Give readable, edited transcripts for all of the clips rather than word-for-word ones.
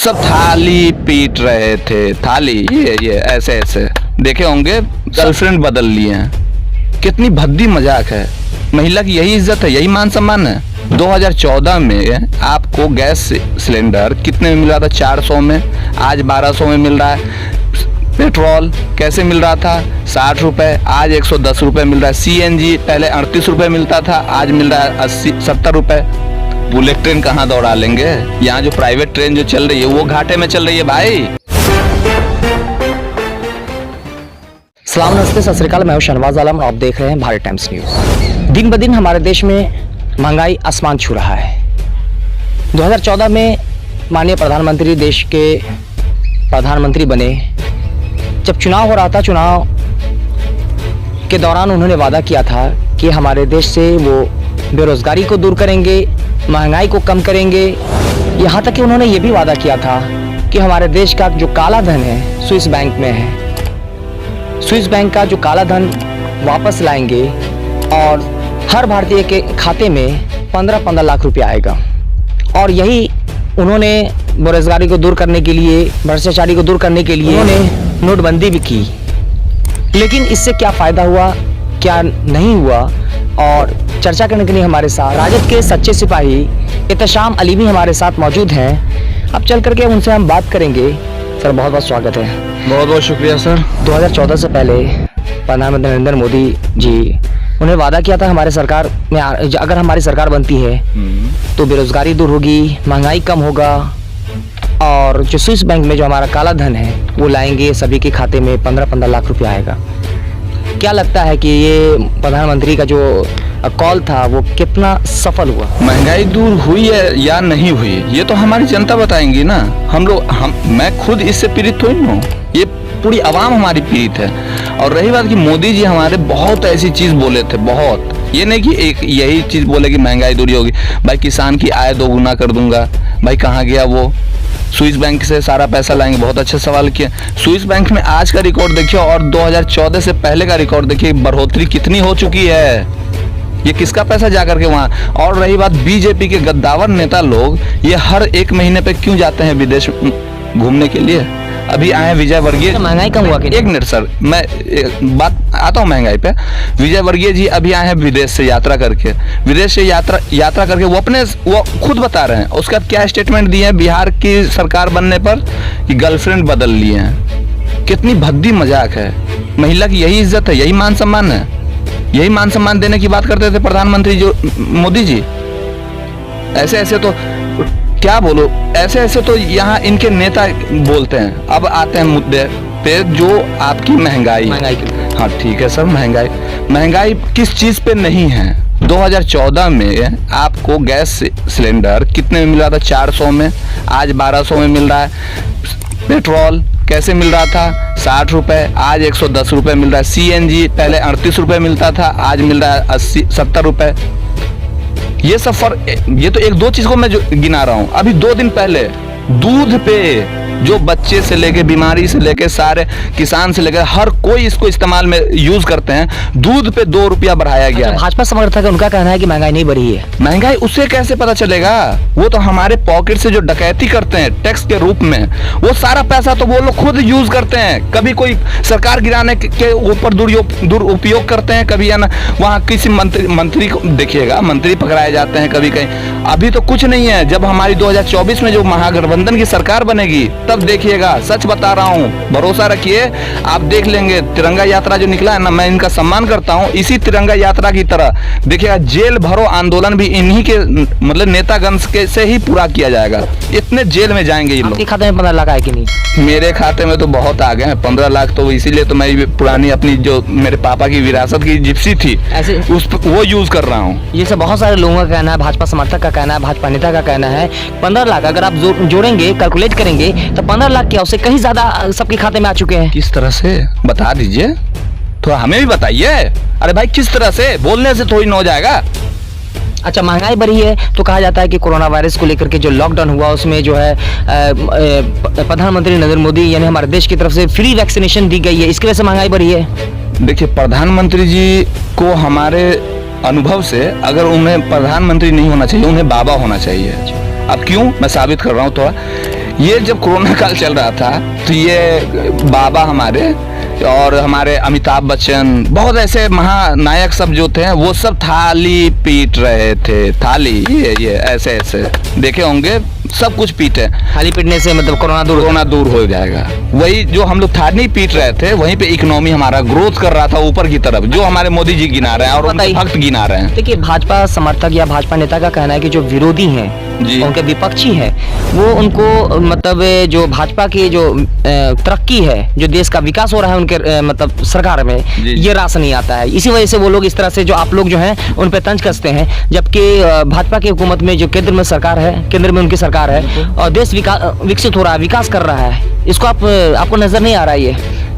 सब थाली पीट रहे थे। थाली ये ऐसे ऐसे देखे होंगे, गर्लफ्रेंड बदल लिए हैं। कितनी भद्दी मजाक है। महिला की यही इज्जत है, यही मान सम्मान है। 2014 में आपको गैस सिलेंडर कितने में मिल रहा था? 400 में, आज 1200 में मिल रहा है। पेट्रोल कैसे मिल रहा था? 60 रुपये, आज 110 रुपये मिल रहा है। CNG पहले 38 रुपये मिलता था, आज मिल रहा है 70 रुपये। बुलेट ट्रेन कहाँ दौड़ा लेंगे? यहाँ जो प्राइवेट ट्रेन जो चल रही है वो घाटे में चल रही है भाई। सलाम, नमस्ते, सत श्री अकाल। मैं हूं शहनवाज आलम और आप देख रहे हैं भारत टाइम्स न्यूज। दिन ब दिन हमारे देश में महंगाई आसमान छू रहा है। 2014 में माननीय प्रधानमंत्री देश के प्रधानमंत्री बने। जब चुनाव हो रहा था, चुनाव के दौरान उन्होंने वादा किया था कि हमारे देश से वो बेरोजगारी को दूर करेंगे, महंगाई को कम करेंगे। यहाँ तक कि उन्होंने ये भी वादा किया था कि हमारे देश का जो काला धन है स्विस बैंक में है, स्विस बैंक का जो काला धन वापस लाएंगे और हर भारतीय के खाते में 15-15 लाख रुपया आएगा। और यही उन्होंने बेरोजगारी को दूर करने के लिए, भ्रष्टाचारी को दूर करने के लिए उन्होंने नोटबंदी भी की। लेकिन इससे क्या फ़ायदा हुआ, क्या नहीं हुआ, और चर्चा करने के लिए हमारे साथ राजद के सच्चे सिपाही एहतशाम अली भी हमारे साथ मौजूद हैं। अब चल करके उनसे हम बात करेंगे। सर, बहुत बहुत स्वागत है। बहुत बहुत शुक्रिया सर। 2014 से पहले प्रधानमंत्री नरेंद्र मोदी जी उन्हें वादा किया था हमारे सरकार में अगर हमारी सरकार बनती है तो बेरोजगारी दूर होगी, महंगाई कम होगा और जो स्विस बैंक में जो हमारा काला धन है वो लाएंगे, सभी के खाते में 15-15 लाख रुपया आएगा। क्या लगता है कि ये प्रधानमंत्री का जो कॉल था वो कितना सफल हुआ? महंगाई दूर हुई है या नहीं हुई ये तो हमारी जनता बताएंगी ना। मैं खुद इससे पीड़ित हुई हूँ, ये पूरी आवाम हमारी पीड़ित है। और रही बात कि मोदी जी हमारे बहुत ऐसी चीज बोले थे, बहुत, ये नहीं कि एक यही चीज बोले कि महंगाई दूरी होगी। भाई किसान की आय 2 गुना कर दूंगा, भाई कहाँ गया वो? स्विस बैंक से सारा पैसा लाएंगे, बहुत अच्छा सवाल किया। स्विस बैंक में आज का रिकॉर्ड देखिए और 2014 से पहले का रिकॉर्ड देखिए, बढ़ोतरी कितनी हो चुकी है। ये किसका पैसा जा करके वहाँ? और रही बात बीजेपी के गद्दावर नेता लोग, ये हर 1 महीने पे क्यों जाते हैं विदेश घूमने के लिए? अभी आए विजय वर्गीय। महंगाई कम हुआ? एक मिनट सर, मैं बात आता हूँ महंगाई पे। विजय वर्गीय जी अभी आए हैं विदेश से यात्रा करके, विदेश से यात्रा करके वो खुद बता रहे हैं। उसका क्या स्टेटमेंट दिए हैं बिहार की सरकार बनने पर कि गर्लफ्रेंड बदल लिए हैं। कितनी भद्दी मजाक है। महिला की यही इज्जत है, यही मान सम्मान है। यही मान सम्मान देने की बात करते थे प्रधानमंत्री जो मोदी जी। ऐसे ऐसे तो क्या बोलो, ऐसे ऐसे तो यहाँ इनके नेता बोलते हैं। अब आते हैं मुद्दे पे, जो आपकी महंगाई। हाँ ठीक है सर, महंगाई किस चीज पे नहीं है? 2014 में आपको गैस सिलेंडर कितने में मिल रहा था? 400 में, आज 1200 में मिल रहा है। पेट्रोल कैसे मिल रहा था? 60 रुपये, आज 110 रुपये मिल रहा है। CNG पहले 38 रुपये मिलता था, आज मिल रहा है 70 रुपये। ये सब फर्क, ये तो 1-2 चीज को मैं जो गिना रहा हूँ। अभी 2 दिन पहले दूध पे जो बच्चे से लेके, बीमारी से लेके, सारे किसान से लेकर हर कोई इसको इस्तेमाल में यूज करते हैं, दूध पे 2 रुपया बढ़ाया गया। भाजपा समर्थक है, उनका कहना है कि महंगाई नहीं बढ़ी है। महंगाई उससे कैसे पता चलेगा? वो तो हमारे पॉकेट से जो डकैती करते हैं टैक्स के रूप में, वो सारा पैसा तो वो लोग खुद यूज करते हैं। कभी कोई सरकार गिराने के ऊपर दुरुपयोग करते हैं, कभी है ना वहाँ किसी मंत्री को देखिएगा, मंत्री पकड़ाए जाते हैं कभी कहीं। अभी तो कुछ नहीं है। जब हमारी 2024 में जो महागठबंधन की सरकार बनेगी तब देखिएगा, सच बता रहा हूँ, भरोसा रखिए, आप देख लेंगे। तिरंगा यात्रा जो निकला है ना, मैं इनका सम्मान करता हूँ। इसी तिरंगा यात्रा की तरह देखिएगा जेल भरो आंदोलन भी इन्हीं के मतलब नेतागण के से ही पूरा किया जाएगा। इतने जेल में जाएंगे ये लोग। आपके खाते में 15 लाख आए कि नहीं? मेरे खाते में तो बहुत आ गए हैं 15 लाख। तो इसीलिए तो मैं पुरानी अपनी जो मेरे पापा की विरासत की जिप्सी थी ऐसे वो यूज कर रहा हूँ। ये सब बहुत सारे लोगों का कहना है, भाजपा समर्थक का कहना है, भाजपा नेता का कहना है 15 लाख अगर आप जोड़ेंगे, कैलकुलेट करेंगे तो 15 लाख क्या, उससे कहीं ज्यादा सबके खाते में आ चुके हैं। किस तरह से बता दीजिए, थोड़ा हमें भी बताइए। अरे भाई किस तरह से, बोलने से थोड़ी न हो जाएगा। अच्छा, महंगाई बढ़ी है तो कहा जाता है कि कोरोना वायरस को लेकर के जो लॉकडाउन हुआ उसमें जो है प्रधानमंत्री नरेंद्र मोदी यानी हमारे देश की तरफ से फ्री वैक्सीनेशन दी गई है, इसकी वजह से महंगाई बढ़ी है। देखिए, प्रधानमंत्री जी को हमारे अनुभव से अगर उन्हें प्रधानमंत्री नहीं होना चाहिए, उन्हें बाबा होना चाहिए। अब क्यों, मैं साबित कर रहा हूँ थोड़ा ये जब कोरोना काल चल रहा था तो ये बाबा हमारे और हमारे अमिताभ बच्चन, बहुत ऐसे महानायक सब जो थे वो सब थाली पीट रहे थे। थाली ये ऐसे ऐसे देखे होंगे, सब कुछ पीटे। थाली पीटने से मतलब कोरोना दूर हो जाएगा। वही जो हम लोग थाली पीट रहे थे, वहीं पे इकोनॉमी हमारा ग्रोथ कर रहा था ऊपर की तरफ, जो हमारे मोदी जी गिना रहे हैं और उनके भक्त गिना रहे हैं। देखिए, भाजपा समर्थक या भाजपा नेता का कहना है कि जो विरोधी हैं, उनके विपक्षी है, वो उनको मतलब जो भाजपा की जो तरक्की है, जो देश का विकास हो रहा है उनके मतलब सरकार में, ये रास नहीं आता है। इसी वजह से वो लोग इस तरह से जो आप लोग जो हैं उन पे तंज कसते हैं, जबकि भाजपा की हुकूमत में जो केंद्र में सरकार है, केंद्र में उनकी सरकार है और देश विकसित हो रहा है, विकास कर रहा है। इसको आपको नजर नहीं आ रहा है?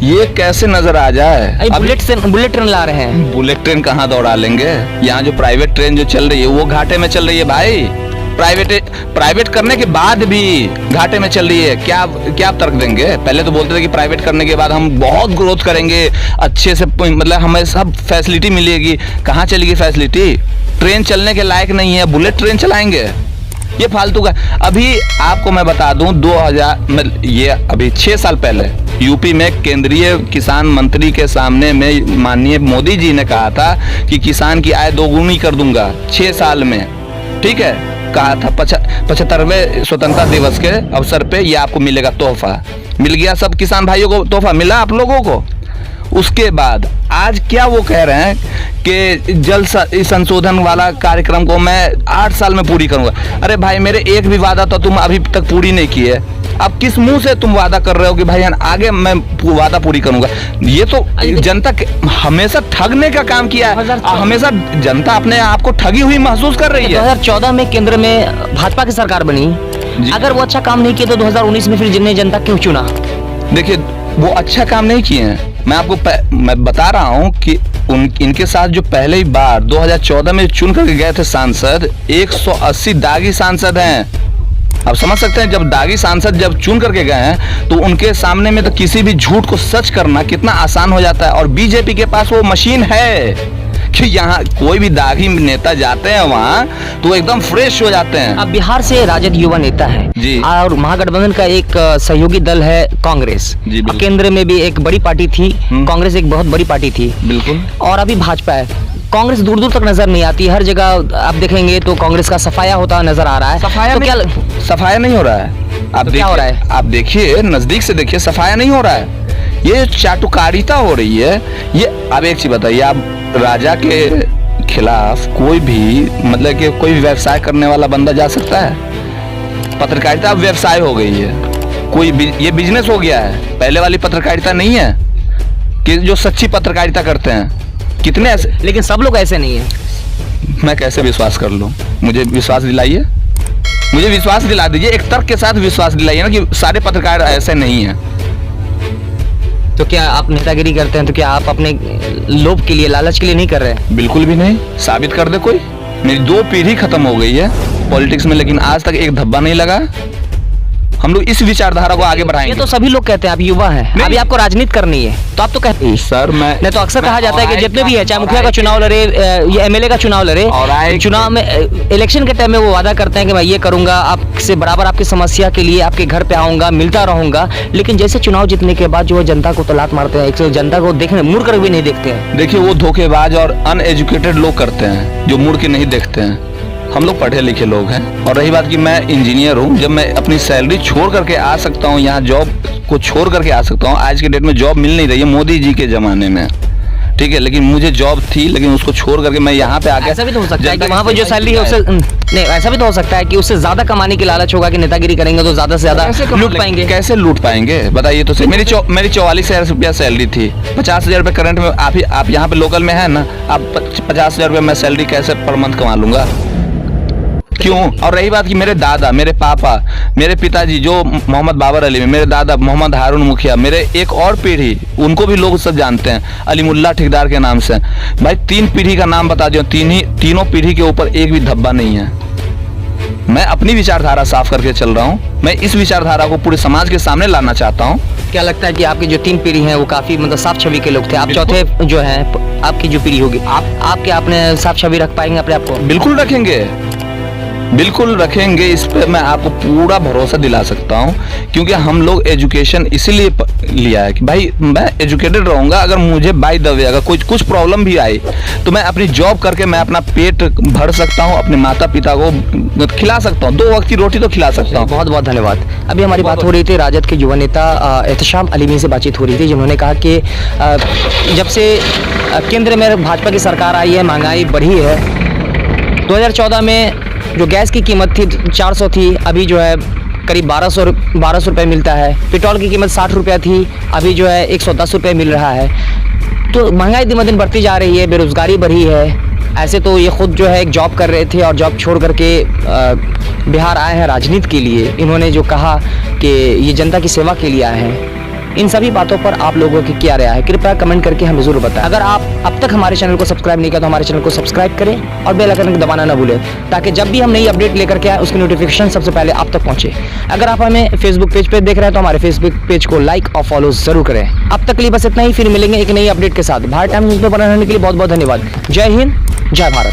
ये कैसे नजर आ जाए? बुलेट ट्रेन ला रहे हैं। बुलेट ट्रेन कहाँ दौड़ा लेंगे? यहाँ जो प्राइवेट ट्रेन जो चल रही है वो घाटे में चल रही है भाई। प्राइवेट करने के बाद भी घाटे में चल रही है। क्या आप तर्क देंगे? पहले तो बोलते थे कि प्राइवेट करने के बाद हम बहुत ग्रोथ करेंगे, अच्छे से मतलब हमें सब फैसिलिटी मिलेगी। कहाँ चलेगी फैसिलिटी? ट्रेन चलने के लायक नहीं है, बुलेट ट्रेन चलाएंगे? ये फालतू का। अभी आपको मैं बता दूं, 6 साल पहले यूपी में केंद्रीय किसान मंत्री के सामने में माननीय मोदी जी ने कहा था कि किसान की आय दोगुनी कर दूंगा 6 साल में। ठीक है, कहा था 75वें स्वतंत्रता दिवस के अवसर पे ये आपको मिलेगा तोहफा। मिल गया सब किसान भाइयों को तोहफा मिला आप लोगों को। उसके बाद आज क्या वो कह रहे हैं कि जल संशोधन वाला कार्यक्रम को मैं 8 साल में पूरी करूंगा। अरे भाई, मेरे एक भी वादा तो तुम अभी तक पूरी नहीं किए। अब किस मुंह से तुम वादा कर रहे हो कि भाई आगे मैं वादा पूरी करूंगा? ये तो जनता हमेशा ठगने का काम किया है। हमेशा जनता अपने आप को ठगी हुई महसूस कर रही है। 2014 में केंद्र में भाजपा की सरकार बनी, अगर वो अच्छा काम नहीं किया तो 2019 में फिर जिन्हें जनता क्यों चुना? देखिए, वो अच्छा काम नहीं किए हैं। मैं आपको मैं बता रहा हूँ कि इनके साथ जो पहले ही बार 2014 में चुन करके गए थे सांसद, 180 दागी सांसद हैं। आप समझ सकते हैं, जब दागी सांसद जब चुन करके गए हैं तो उनके सामने में तो किसी भी झूठ को सच करना कितना आसान हो जाता है। और बीजेपी के पास वो मशीन है कि यहाँ कोई भी दागी नेता जाते हैं वहाँ तो एकदम फ्रेश हो जाते हैं। अब बिहार से राजद युवा नेता है जी, और महागठबंधन का एक सहयोगी दल है कांग्रेस। केंद्र में भी एक बड़ी पार्टी थी कांग्रेस, एक बहुत बड़ी पार्टी थी बिल्कुल, और अभी भाजपा है। कांग्रेस दूर दूर तक नजर नहीं आती, हर जगह आप देखेंगे तो कांग्रेस का सफाया होता नजर आ रहा है। सफाया नहीं हो रहा है। आप क्या हो रहा है? आप देखिए, नजदीक से देखिए, सफाया नहीं हो रहा है। ये चाटुकारिता हो रही है। ये अब एक चीज बताइए, आप राजा के खिलाफ कोई भी मतलब कि कोई व्यवसाय करने वाला बंदा जा सकता है? पत्रकारिता अब व्यवसाय हो गई है, ये बिजनेस हो गया है। पहले वाली पत्रकारिता नहीं है कि जो सच्ची पत्रकारिता करते हैं। कितने ऐसे, लेकिन सब लोग ऐसे नहीं है। मैं कैसे विश्वास कर लूं? मुझे विश्वास दिलाइए, मुझे विश्वास दिला दीजिए, एक तर्क के साथ विश्वास दिलाइए ना कि सारे पत्रकार ऐसे नहीं हैं। तो क्या आप नेतागिरी करते हैं तो क्या आप अपने लोभ के लिए, लालच के लिए नहीं कर रहे हैं? बिल्कुल भी नहीं। साबित कर दे कोई। मेरी 2 पीढ़ी खत्म हो गई है पॉलिटिक्स में, लेकिन आज तक एक धब्बा नहीं लगा। हम लोग इस विचारधारा को आगे बढ़ाएंगे। ये तो सभी लोग कहते हैं, आप युवा हैं, अभी आपको राजनीति करनी है तो आप तो कहते हैं। सर मैं तो अक्सर कहा जाता है कि जितने भी है, चाहे मुखिया का चुनाव लड़े या एमएलए का चुनाव लड़े, चुनाव में इलेक्शन के टाइम में वो वादा करते हैं कि मैं ये करूंगा, आपसे बराबर आपकी समस्या के लिए आपके घर पे आऊंगा, मिलता रहूंगा, लेकिन जैसे चुनाव जीतने के बाद जो है जनता को तलाक मारते हैं, एक जनता को देखने मुड़ कर भी नहीं देखते हैं। देखिए, वो धोखेबाज और अनएजुकेटेड लोग करते हैं जो मुड़ के नहीं देखते हैं। हम लोग पढ़े लिखे लोग हैं। और रही बात कि मैं इंजीनियर हूँ, जब मैं अपनी सैलरी छोड़ करके आ सकता हूँ, यहाँ जॉब को छोड़ करके आ सकता हूँ। आज के डेट में जॉब मिल नहीं रही है मोदी जी के ज़माने में, ठीक है, लेकिन मुझे जॉब थी, लेकिन उसको छोड़ करके मैं यहाँ पे आ गया। ऐसा भी तो हो सकता है कि वहाँ पर जो सैलरी है उससे नहीं, ऐसा भी तो हो सकता है कि उससे ज़्यादा कमाने की लालच होगा कि नेतागिरी करेंगे तो ज़्यादा से ज़्यादा लूट पाएंगे। कैसे लूट पाएंगे बताइए तो सही। मेरी 44,000 रुपया सैलरी थी, 50,000 रुपये करंट में। आप यहाँ पे लोकल में है ना, आप 50,000 रुपये मैं सैलरी कैसे पर मंथ कमा लूंगा? क्यों? और रही बात कि मेरे दादा, मेरे पापा, मेरे पिताजी जो मोहम्मद बाबर अली में, मेरे दादा मोहम्मद हारून मुखिया, मेरे एक और पीढ़ी, उनको भी लोग सब जानते हैं अलीमुल्ला ठेकेदार के नाम से। भाई 3 पीढ़ी का नाम बता दो, तीनों पीढ़ी के ऊपर एक भी धब्बा नहीं है। मैं अपनी विचारधारा साफ करके चल रहा हूँ। मैं इस विचारधारा को पूरे समाज के सामने लाना चाहता हूँ। क्या लगता है कि आपकी जो 3 पीढ़ी हैं वो काफी मतलब साफ छवि के लोग थे? आप चौथे जो हैं, आपकी जो पीढ़ी होगी, आपने साफ छवि रख पाएंगे अपने आप को? बिल्कुल रखेंगे। बिल्कुल रखेंगे, इस पे मैं आपको पूरा भरोसा दिला सकता हूँ, क्योंकि हम लोग एजुकेशन इसीलिए लिया है कि भाई मैं एजुकेटेड रहूँगा। अगर मुझे बाय द वे अगर कुछ प्रॉब्लम भी आई तो मैं अपनी जॉब करके मैं अपना पेट भर सकता हूँ, अपने माता पिता को खिला सकता हूँ, 2 वक्त की रोटी तो खिला सकता हूँ। बहुत बहुत धन्यवाद। अभी हमारी बात हो रही थी राजद के युवा नेता एहतशाम अलीमी से बातचीत हो रही थी, जिन्होंने कहा कि जब से केंद्र में भाजपा की सरकार आई है महंगाई बढ़ी है। 2014 में जो गैस की कीमत थी 400 थी, अभी जो है करीब 1200 रुपये मिलता है। पेट्रोल की कीमत 60 रुपये थी, अभी जो है 110 रुपये मिल रहा है। तो महंगाई दिन ब दिन बढ़ती जा रही है, बेरोज़गारी बढ़ी है। ऐसे तो ये खुद जो है एक जॉब कर रहे थे और जॉब छोड़ करके बिहार आए हैं राजनीति के लिए। इन्होंने जो कहा कि ये जनता की सेवा के लिए आए हैं, इन सभी बातों पर आप लोगों की क्या राय है, कृपया कमेंट करके हमें ज़रूर बताएं। अगर आप अब तक हमारे चैनल को सब्सक्राइब नहीं किया तो हमारे चैनल को सब्सक्राइब करें और बेल आइकन को दबाना ना भूलें, ताकि जब भी हम नई अपडेट लेकर के आए उसकी नोटिफिकेशन सबसे पहले आप तक पहुंचे। अगर आप हमें फेसबुक पेज पे देख रहे हैं तो हमारे फेसबुक पेज को लाइक और फॉलो जरूर करें। अब तक के लिए बस इतना ही, फिर मिलेंगे एक नई अपडेट के साथ। भारत टाइम्स न्यूज़ में बने रहने के लिए बहुत बहुत धन्यवाद। जय हिंद, जय भारत।